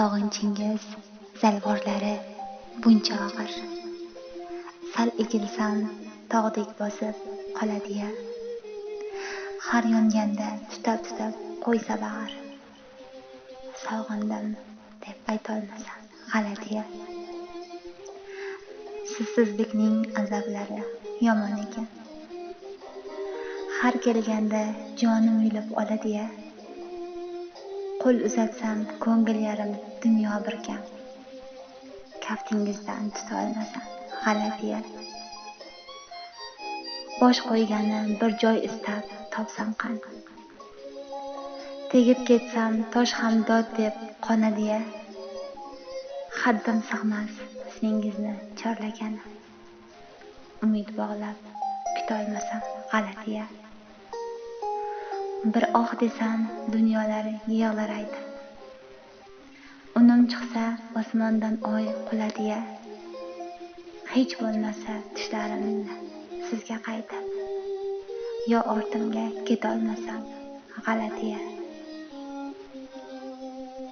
Sog'inchingiz zalvorlari buncha og'ir. Sal egilsam tog'dek bosib qoladi-ya. Har yonganda tutab qo'ysa bag'ir. Sog'indim deb aytolmasam g'alati-ya. Sizsizlikning azablari yomon ekan. Har kelganda jonim yulib oladi-ya. Qo'l uzatsam ko'ngil yarim dunyo birgam. Kaftingizdan tuta olmasam g'alati-ya. Bosh qo'ygani bir joy istab topsam qan. Tegib ketsam tosh ham dod deb qonadi-ya. Haddim sig'mas ismingizni chorlagani. Umid bog'lab kutolmasam g'alati-ya. Bir oh desam dunyolar yig'lar aytib. Unum chiqsa osmondan oy quladi-ya. Hech bo'lmasa tushlarimni sizga qaytib. Yo ortimga ketolmasam g'alati-ya.